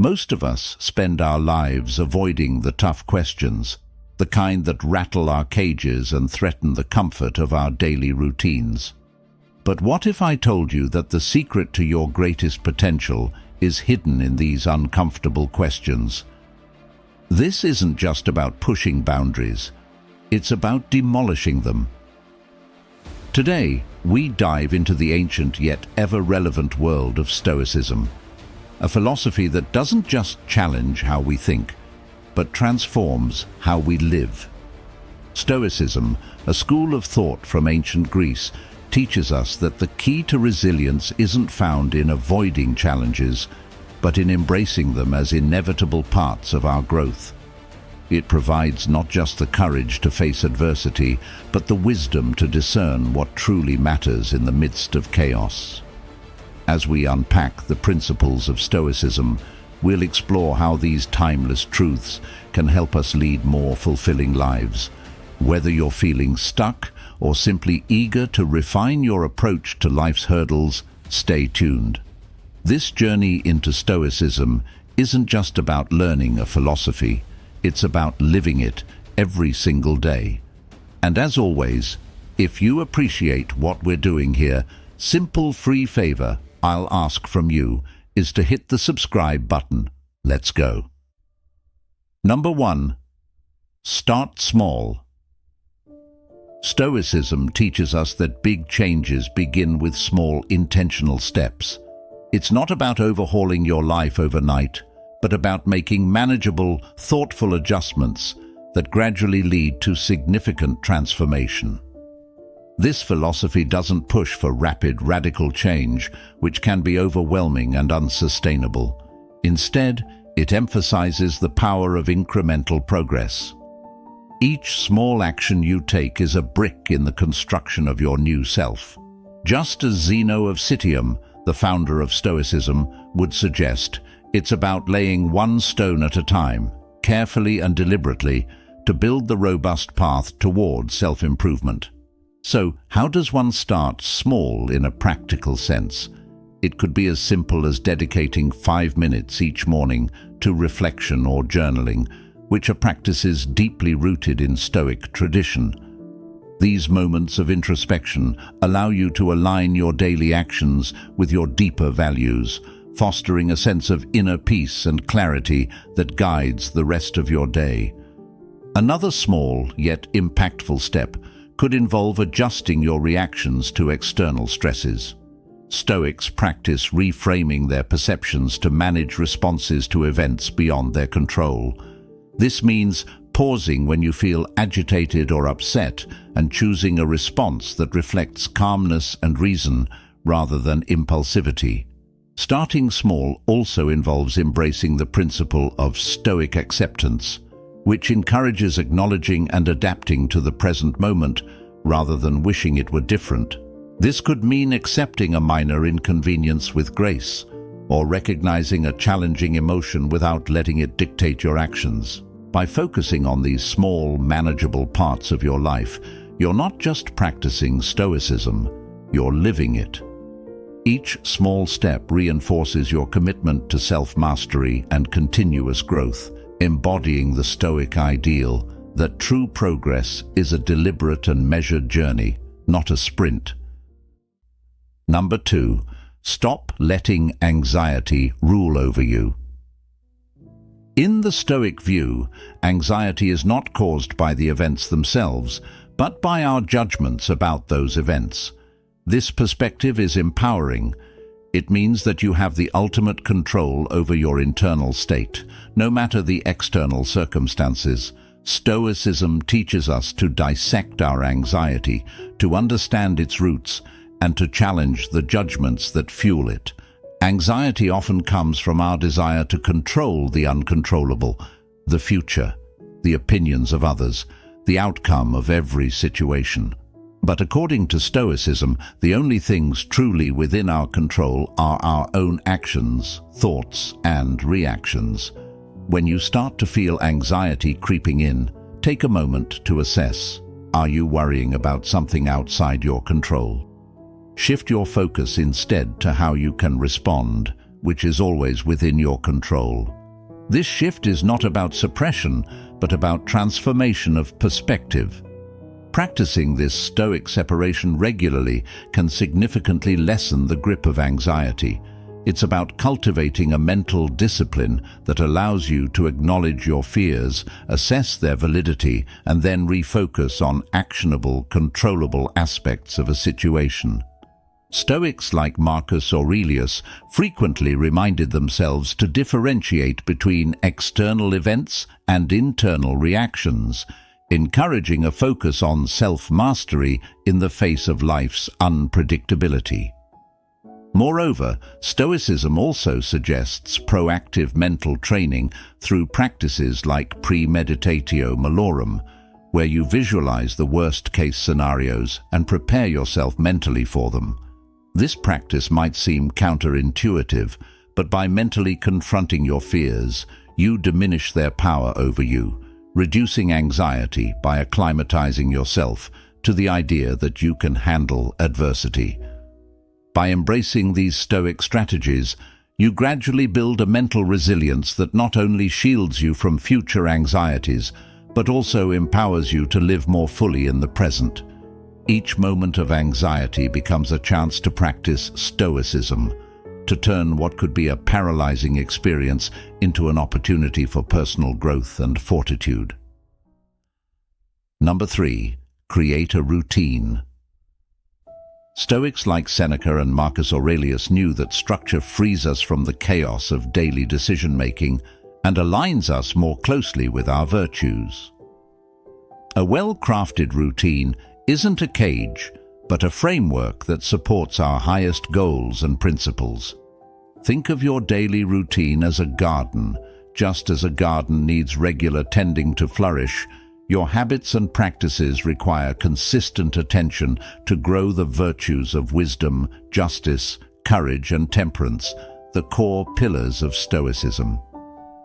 Most of us spend our lives avoiding the tough questions, the kind that rattle our cages and threaten the comfort of our daily routines. But what if I told you that the secret to your greatest potential is hidden in these uncomfortable questions? This isn't just about pushing boundaries, it's about demolishing them. Today, we dive into the ancient yet ever-relevant world of Stoicism, a philosophy that doesn't just challenge how we think, but transforms how we live. Stoicism, a school of thought from ancient Greece, teaches us that the key to resilience isn't found in avoiding challenges, but in embracing them as inevitable parts of our growth. It provides not just the courage to face adversity, but the wisdom to discern what truly matters in the midst of chaos. As we unpack the principles of Stoicism, we'll explore how these timeless truths can help us lead more fulfilling lives. Whether you're feeling stuck or simply eager to refine your approach to life's hurdles, stay tuned. This journey into Stoicism isn't just about learning a philosophy, it's about living it every single day. And as always, if you appreciate what we're doing here, simple free favor I'll ask from you is to hit the subscribe button. Let's go. Number 1. Start small. Stoicism teaches us that big changes begin with small, intentional steps. It's not about overhauling your life overnight, but about making manageable, thoughtful adjustments that gradually lead to significant transformation. This philosophy doesn't push for rapid, radical change, which can be overwhelming and unsustainable. Instead, it emphasizes the power of incremental progress. Each small action you take is a brick in the construction of your new self. Just as Zeno of Citium, the founder of Stoicism, would suggest, it's about laying one stone at a time, carefully and deliberately, to build the robust path toward self-improvement. So, how does one start small in a practical sense? It could be as simple as dedicating 5 minutes each morning to reflection or journaling, which are practices deeply rooted in Stoic tradition. These moments of introspection allow you to align your daily actions with your deeper values, fostering a sense of inner peace and clarity that guides the rest of your day. Another small yet impactful step could involve adjusting your reactions to external stresses. Stoics practice reframing their perceptions to manage responses to events beyond their control. This means pausing when you feel agitated or upset and choosing a response that reflects calmness and reason rather than impulsivity. Starting small also involves embracing the principle of Stoic acceptance, which encourages acknowledging and adapting to the present moment rather than wishing it were different. This could mean accepting a minor inconvenience with grace, or recognizing a challenging emotion without letting it dictate your actions. By focusing on these small, manageable parts of your life, you're not just practicing Stoicism, you're living it. Each small step reinforces your commitment to self-mastery and continuous growth, embodying the Stoic ideal that true progress is a deliberate and measured journey, not a sprint. Number 2. Stop letting anxiety rule over you. In the Stoic view, anxiety is not caused by the events themselves, but by our judgments about those events. This perspective is empowering. It means that you have the ultimate control over your internal state, no matter the external circumstances. Stoicism teaches us to dissect our anxiety, to understand its roots, and to challenge the judgments that fuel it. Anxiety often comes from our desire to control the uncontrollable, the future, the opinions of others, the outcome of every situation. But according to Stoicism, the only things truly within our control are our own actions, thoughts, and reactions. When you start to feel anxiety creeping in, take a moment to assess. Are you worrying about something outside your control? Shift your focus instead to how you can respond, which is always within your control. This shift is not about suppression, but about transformation of perspective. Practicing this Stoic separation regularly can significantly lessen the grip of anxiety. It's about cultivating a mental discipline that allows you to acknowledge your fears, assess their validity, and then refocus on actionable, controllable aspects of a situation. Stoics like Marcus Aurelius frequently reminded themselves to differentiate between external events and internal reactions, encouraging a focus on self-mastery in the face of life's unpredictability. Moreover, Stoicism also suggests proactive mental training through practices like premeditatio malorum, where you visualize the worst-case scenarios and prepare yourself mentally for them. This practice might seem counterintuitive, but by mentally confronting your fears, you diminish their power over you, reducing anxiety by acclimatizing yourself to the idea that you can handle adversity. By embracing these Stoic strategies, you gradually build a mental resilience that not only shields you from future anxieties, but also empowers you to live more fully in the present. Each moment of anxiety becomes a chance to practice Stoicism, to turn what could be a paralyzing experience into an opportunity for personal growth and fortitude. Number 3. Create a routine. Stoics like Seneca and Marcus Aurelius knew that structure frees us from the chaos of daily decision-making and aligns us more closely with our virtues. A well-crafted routine isn't a cage, but a framework that supports our highest goals and principles. Think of your daily routine as a garden. Just as a garden needs regular tending to flourish, your habits and practices require consistent attention to grow the virtues of wisdom, justice, courage, and temperance, the core pillars of Stoicism.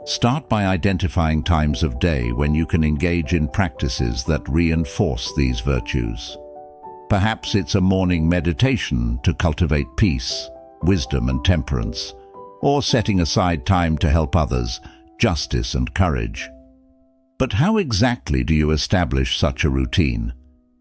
Start by identifying times of day when you can engage in practices that reinforce these virtues. Perhaps it's a morning meditation to cultivate peace, wisdom, and temperance, or setting aside time to help others, justice and courage. But how exactly do you establish such a routine?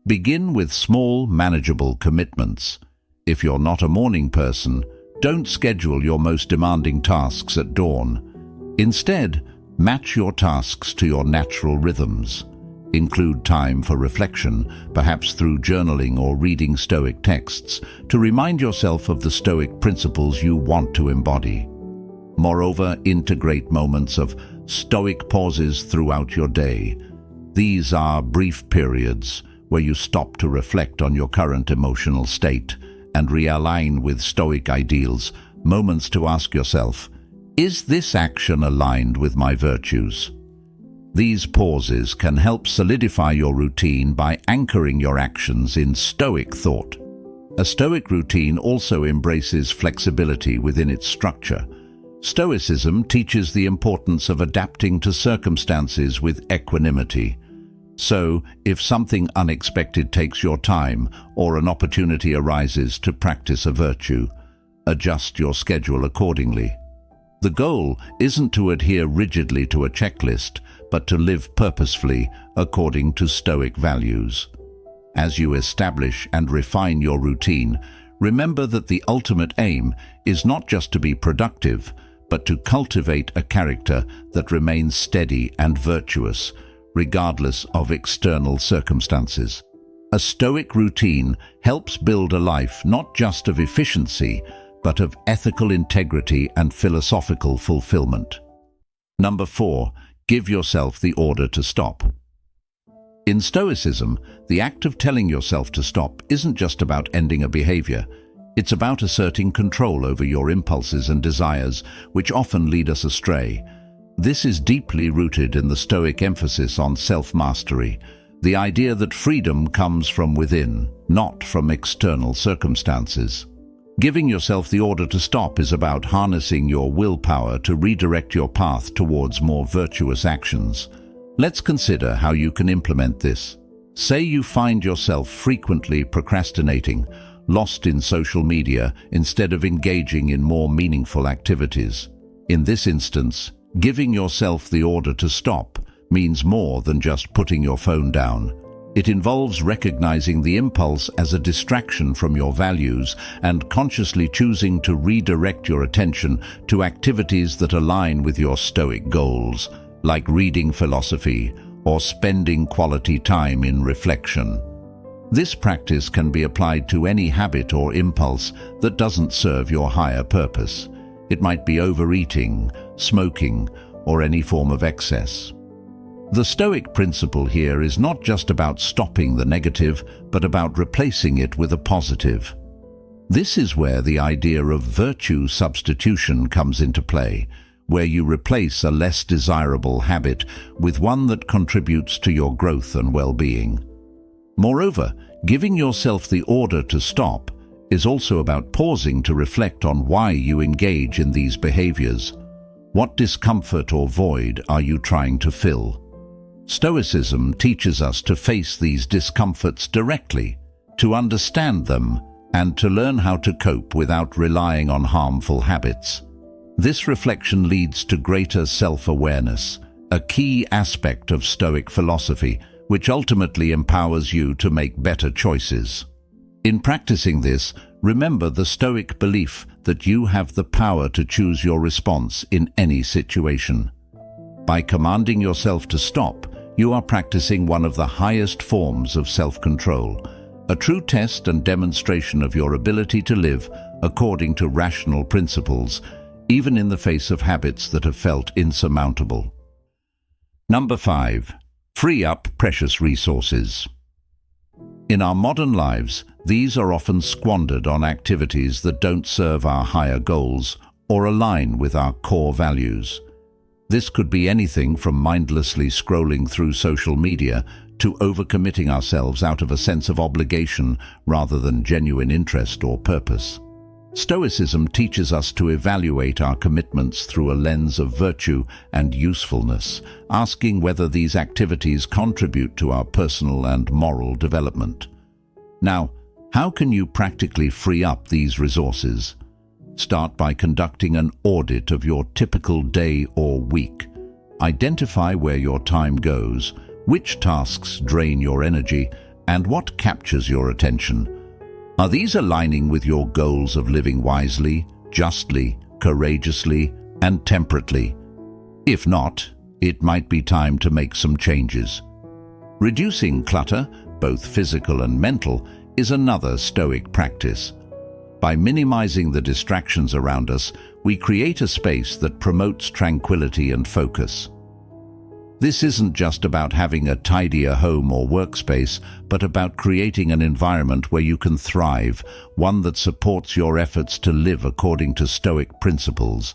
Begin with small, manageable commitments. If you're not a morning person, don't schedule your most demanding tasks at dawn. Instead, match your tasks to your natural rhythms. Include time for reflection, perhaps through journaling or reading Stoic texts, to remind yourself of the Stoic principles you want to embody. Moreover, integrate moments of Stoic pauses throughout your day. These are brief periods where you stop to reflect on your current emotional state and realign with Stoic ideals, moments to ask yourself, is this action aligned with my virtues? These pauses can help solidify your routine by anchoring your actions in Stoic thought. A Stoic routine also embraces flexibility within its structure. Stoicism teaches the importance of adapting to circumstances with equanimity. So, if something unexpected takes your time or an opportunity arises to practice a virtue, adjust your schedule accordingly. The goal isn't to adhere rigidly to a checklist, but to live purposefully according to Stoic values. As you establish and refine your routine, remember that the ultimate aim is not just to be productive, but to cultivate a character that remains steady and virtuous, regardless of external circumstances. A Stoic routine helps build a life not just of efficiency, but of ethical integrity and philosophical fulfillment. Number 4. Give yourself the order to stop. In Stoicism, the act of telling yourself to stop isn't just about ending a behavior. It's about asserting control over your impulses and desires, which often lead us astray. This is deeply rooted in the Stoic emphasis on self-mastery, the idea that freedom comes from within, not from external circumstances. Giving yourself the order to stop is about harnessing your willpower to redirect your path towards more virtuous actions. Let's consider how you can implement this. Say you find yourself frequently procrastinating, lost in social media instead of engaging in more meaningful activities. In this instance, giving yourself the order to stop means more than just putting your phone down. It involves recognizing the impulse as a distraction from your values and consciously choosing to redirect your attention to activities that align with your Stoic goals, like reading philosophy or spending quality time in reflection. This practice can be applied to any habit or impulse that doesn't serve your higher purpose. It might be overeating, smoking, or any form of excess. The Stoic principle here is not just about stopping the negative, but about replacing it with a positive. This is where the idea of virtue substitution comes into play, where you replace a less desirable habit with one that contributes to your growth and well-being. Moreover, giving yourself the order to stop is also about pausing to reflect on why you engage in these behaviors. What discomfort or void are you trying to fill? Stoicism teaches us to face these discomforts directly, to understand them, and to learn how to cope without relying on harmful habits. This reflection leads to greater self-awareness, a key aspect of Stoic philosophy, which ultimately empowers you to make better choices. In practicing this, remember the Stoic belief that you have the power to choose your response in any situation. By commanding yourself to stop, you are practicing one of the highest forms of self-control, a true test and demonstration of your ability to live according to rational principles, even in the face of habits that have felt insurmountable. Number 5. Free up precious resources. In our modern lives, these are often squandered on activities that don't serve our higher goals or align with our core values. This could be anything from mindlessly scrolling through social media to overcommitting ourselves out of a sense of obligation rather than genuine interest or purpose. Stoicism teaches us to evaluate our commitments through a lens of virtue and usefulness, asking whether these activities contribute to our personal and moral development. Now, how can you practically free up these resources? Start by conducting an audit of your typical day or week. Identify where your time goes, which tasks drain your energy, and what captures your attention. Are these aligning with your goals of living wisely, justly, courageously, and temperately? If not, it might be time to make some changes. Reducing clutter, both physical and mental, is another Stoic practice. By minimizing the distractions around us, we create a space that promotes tranquility and focus. This isn't just about having a tidier home or workspace, but about creating an environment where you can thrive, one that supports your efforts to live according to Stoic principles.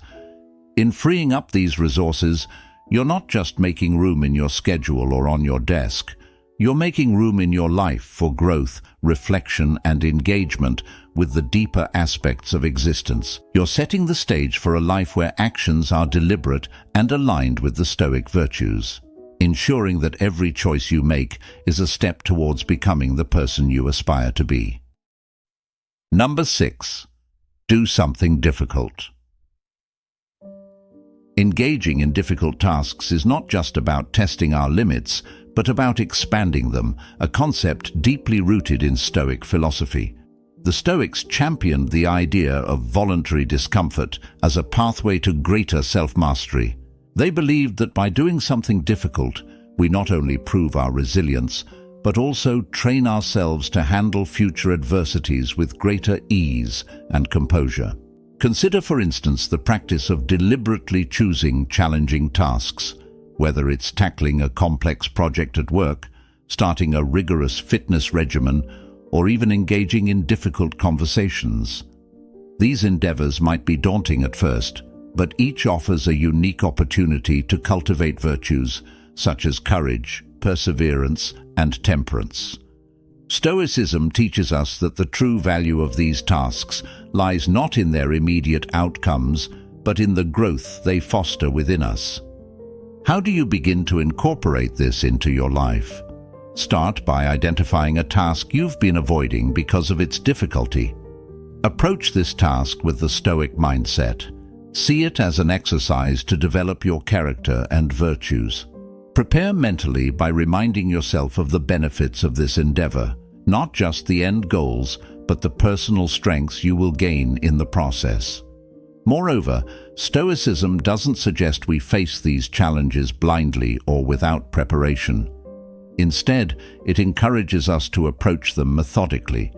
In freeing up these resources, you're not just making room in your schedule or on your desk. You're making room in your life for growth, reflection, and engagement with the deeper aspects of existence. You're setting the stage for a life where actions are deliberate and aligned with the Stoic virtues, ensuring that every choice you make is a step towards becoming the person you aspire to be. Number 6. Do something difficult. Engaging in difficult tasks is not just about testing our limits, but about expanding them, a concept deeply rooted in Stoic philosophy. The Stoics championed the idea of voluntary discomfort as a pathway to greater self-mastery. They believed that by doing something difficult, we not only prove our resilience, but also train ourselves to handle future adversities with greater ease and composure. Consider, for instance, the practice of deliberately choosing challenging tasks, whether it's tackling a complex project at work, starting a rigorous fitness regimen, or even engaging in difficult conversations. These endeavors might be daunting at first, but each offers a unique opportunity to cultivate virtues such as courage, perseverance, and temperance. Stoicism teaches us that the true value of these tasks lies not in their immediate outcomes, but in the growth they foster within us. How do you begin to incorporate this into your life? Start by identifying a task you've been avoiding because of its difficulty. Approach this task with the Stoic mindset. See it as an exercise to develop your character and virtues. Prepare mentally by reminding yourself of the benefits of this endeavor, not just the end goals, but the personal strengths you will gain in the process. Moreover, Stoicism doesn't suggest we face these challenges blindly or without preparation. Instead, it encourages us to approach them methodically,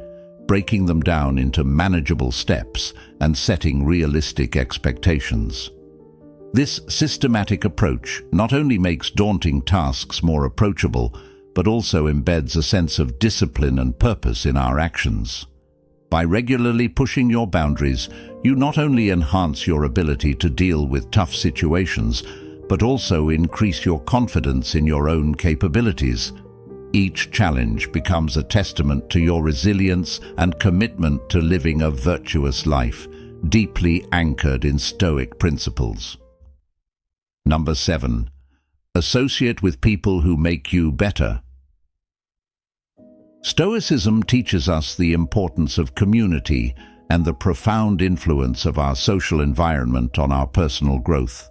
breaking them down into manageable steps and setting realistic expectations. This systematic approach not only makes daunting tasks more approachable, but also embeds a sense of discipline and purpose in our actions. By regularly pushing your boundaries, you not only enhance your ability to deal with tough situations, but also increase your confidence in your own capabilities. Each challenge becomes a testament to your resilience and commitment to living a virtuous life, deeply anchored in Stoic principles. Number 7. Associate with people who make you better. Stoicism teaches us the importance of community and the profound influence of our social environment on our personal growth.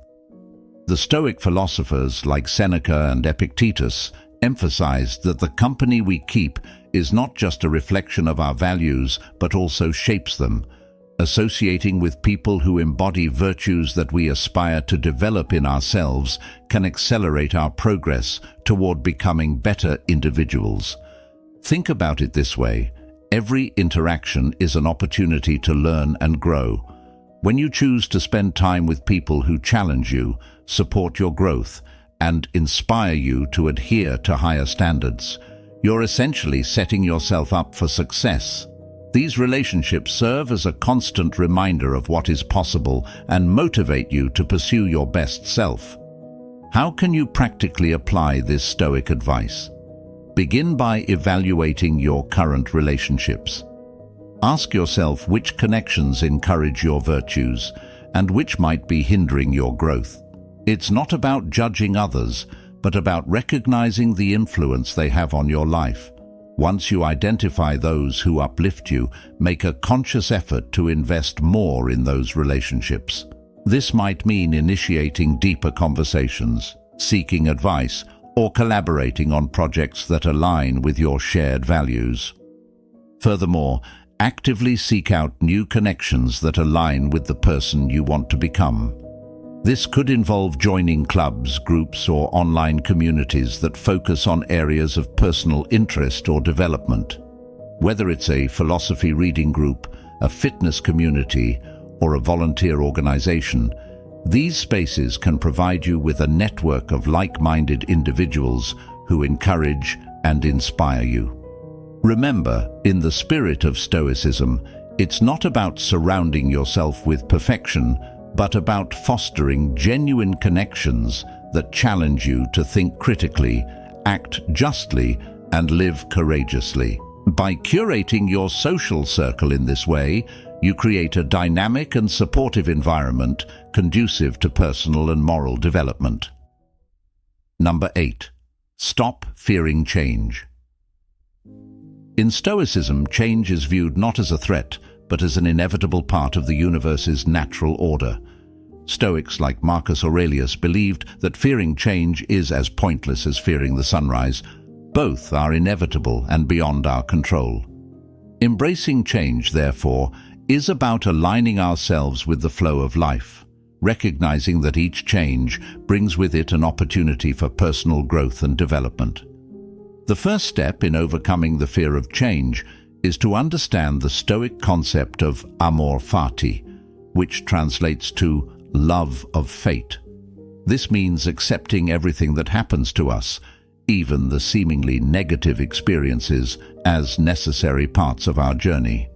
The Stoic philosophers like Seneca and Epictetus emphasized that the company we keep is not just a reflection of our values, but also shapes them. Associating with people who embody virtues that we aspire to develop in ourselves can accelerate our progress toward becoming better individuals. Think about it this way: every interaction is an opportunity to learn and grow. When you choose to spend time with people who challenge you, support your growth, and inspire you to adhere to higher standards, you're essentially setting yourself up for success. These relationships serve as a constant reminder of what is possible and motivate you to pursue your best self. How can you practically apply this Stoic advice? Begin by evaluating your current relationships. Ask yourself which connections encourage your virtues and which might be hindering your growth. It's not about judging others, but about recognizing the influence they have on your life. Once you identify those who uplift you, make a conscious effort to invest more in those relationships. This might mean initiating deeper conversations, seeking advice, or collaborating on projects that align with your shared values. Furthermore, actively seek out new connections that align with the person you want to become. This could involve joining clubs, groups, or online communities that focus on areas of personal interest or development. Whether it's a philosophy reading group, a fitness community, or a volunteer organization, these spaces can provide you with a network of like-minded individuals who encourage and inspire you. Remember, in the spirit of Stoicism, it's not about surrounding yourself with perfection, but about fostering genuine connections that challenge you to think critically, act justly, and live courageously. By curating your social circle in this way, you create a dynamic and supportive environment conducive to personal and moral development. Number 8. Stop fearing change. In Stoicism, change is viewed not as a threat, but as an inevitable part of the universe's natural order. Stoics like Marcus Aurelius believed that fearing change is as pointless as fearing the sunrise. Both are inevitable and beyond our control. Embracing change, therefore, is about aligning ourselves with the flow of life, recognizing that each change brings with it an opportunity for personal growth and development. The first step in overcoming the fear of change is to understand the Stoic concept of amor fati, which translates to love of fate. This means accepting everything that happens to us, even the seemingly negative experiences, as necessary parts of our journey.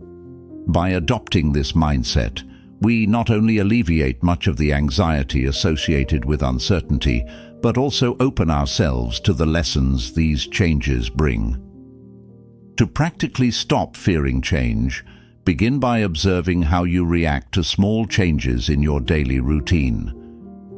By adopting this mindset, we not only alleviate much of the anxiety associated with uncertainty, but also open ourselves to the lessons these changes bring. To practically stop fearing change, begin by observing how you react to small changes in your daily routine.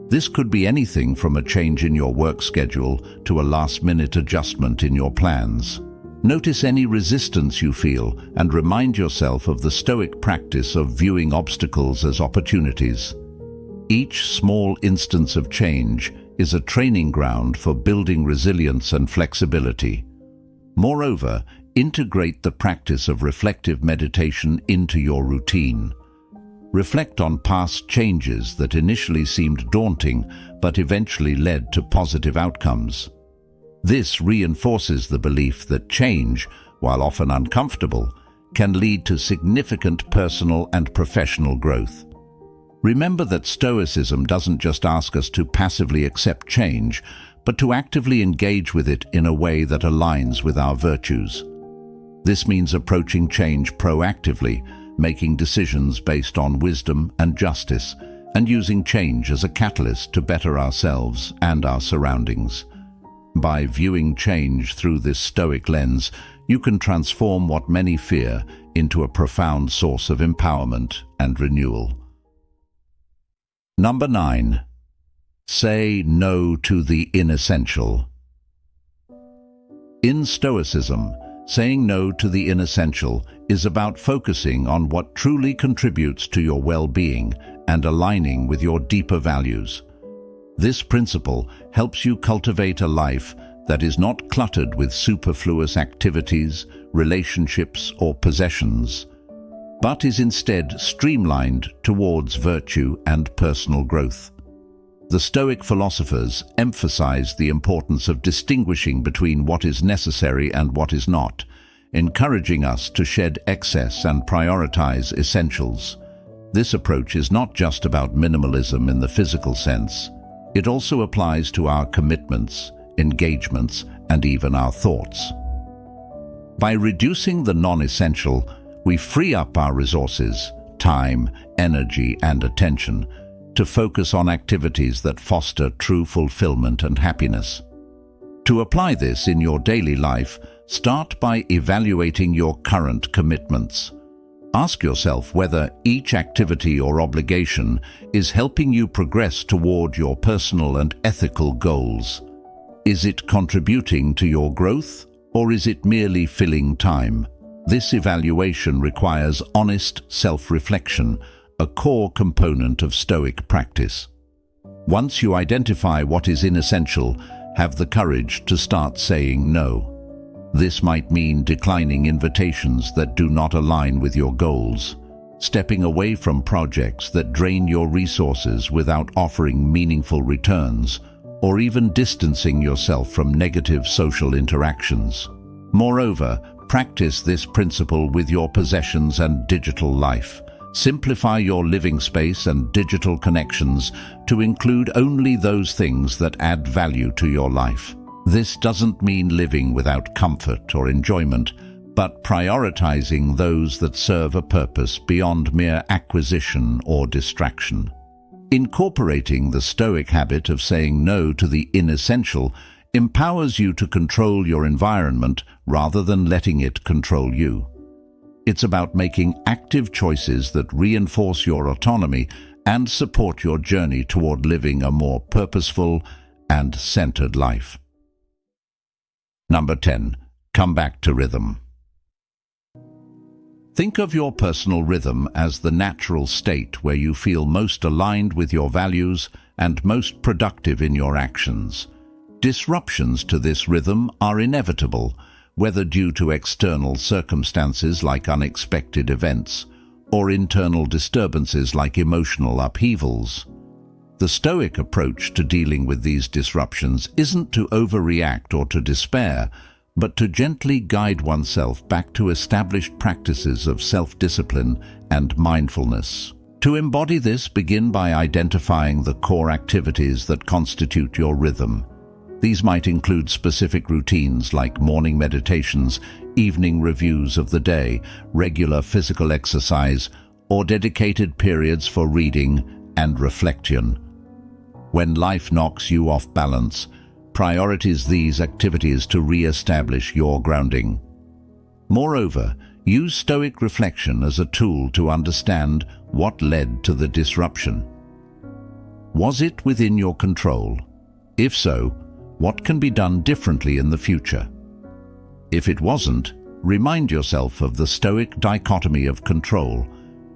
This could be anything from a change in your work schedule to a last-minute adjustment in your plans. Notice any resistance you feel and remind yourself of the Stoic practice of viewing obstacles as opportunities. Each small instance of change is a training ground for building resilience and flexibility. Moreover, integrate the practice of reflective meditation into your routine. Reflect on past changes that initially seemed daunting but eventually led to positive outcomes. This reinforces the belief that change, while often uncomfortable, can lead to significant personal and professional growth. Remember that Stoicism doesn't just ask us to passively accept change, but to actively engage with it in a way that aligns with our virtues. This means approaching change proactively, making decisions based on wisdom and justice, and using change as a catalyst to better ourselves and our surroundings. By viewing change through this Stoic lens, you can transform what many fear into a profound source of empowerment and renewal. Number 9. Say no to the inessential. In Stoicism, saying no to the inessential is about focusing on what truly contributes to your well-being and aligning with your deeper values. This principle helps you cultivate a life that is not cluttered with superfluous activities, relationships, or possessions, but is instead streamlined towards virtue and personal growth. The Stoic philosophers emphasize the importance of distinguishing between what is necessary and what is not, encouraging us to shed excess and prioritize essentials. This approach is not just about minimalism in the physical sense. It also applies to our commitments, engagements, and even our thoughts. By reducing the non-essential, we free up our resources, time, energy, and attention to focus on activities that foster true fulfillment and happiness. To apply this in your daily life, start by evaluating your current commitments. Ask yourself whether each activity or obligation is helping you progress toward your personal and ethical goals. Is it contributing to your growth, or is it merely filling time? This evaluation requires honest self-reflection, a core component of Stoic practice. Once you identify what is inessential, have the courage to start saying no. This might mean declining invitations that do not align with your goals, stepping away from projects that drain your resources without offering meaningful returns, or even distancing yourself from negative social interactions. Moreover, practice this principle with your possessions and digital life. Simplify your living space and digital connections to include only those things that add value to your life. This doesn't mean living without comfort or enjoyment, but prioritizing those that serve a purpose beyond mere acquisition or distraction. Incorporating the Stoic habit of saying no to the inessential empowers you to control your environment rather than letting it control you. It's about making active choices that reinforce your autonomy and support your journey toward living a more purposeful and centered life. Number 10. Come back to rhythm. Think of your personal rhythm as the natural state where you feel most aligned with your values and most productive in your actions. Disruptions to this rhythm are inevitable, whether due to external circumstances like unexpected events, or internal disturbances like emotional upheavals. The Stoic approach to dealing with these disruptions isn't to overreact or to despair, but to gently guide oneself back to established practices of self-discipline and mindfulness. To embody this, begin by identifying the core activities that constitute your rhythm. These might include specific routines like morning meditations, evening reviews of the day, regular physical exercise, or dedicated periods for reading and reflection. When life knocks you off balance, prioritize these activities to re-establish your grounding. Moreover, use Stoic reflection as a tool to understand what led to the disruption. Was it within your control? If so, what can be done differently in the future? If it wasn't, remind yourself of the Stoic dichotomy of control,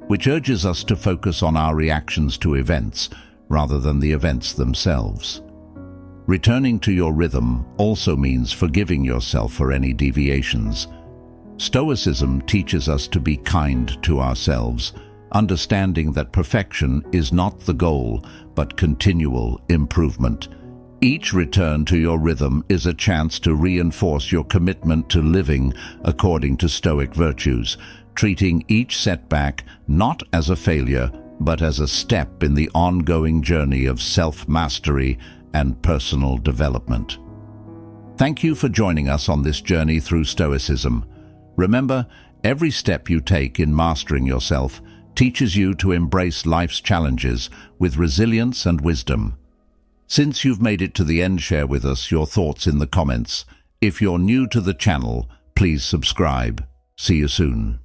which urges us to focus on our reactions to events rather than the events themselves. Returning to your rhythm also means forgiving yourself for any deviations. Stoicism teaches us to be kind to ourselves, understanding that perfection is not the goal, but continual improvement. Each return to your rhythm is a chance to reinforce your commitment to living according to Stoic virtues, treating each setback not as a failure, but as a step in the ongoing journey of self-mastery and personal development. Thank you for joining us on this journey through Stoicism. Remember, every step you take in mastering yourself teaches you to embrace life's challenges with resilience and wisdom. Since you've made it to the end, share with us your thoughts in the comments. If you're new to the channel, please subscribe. See you soon.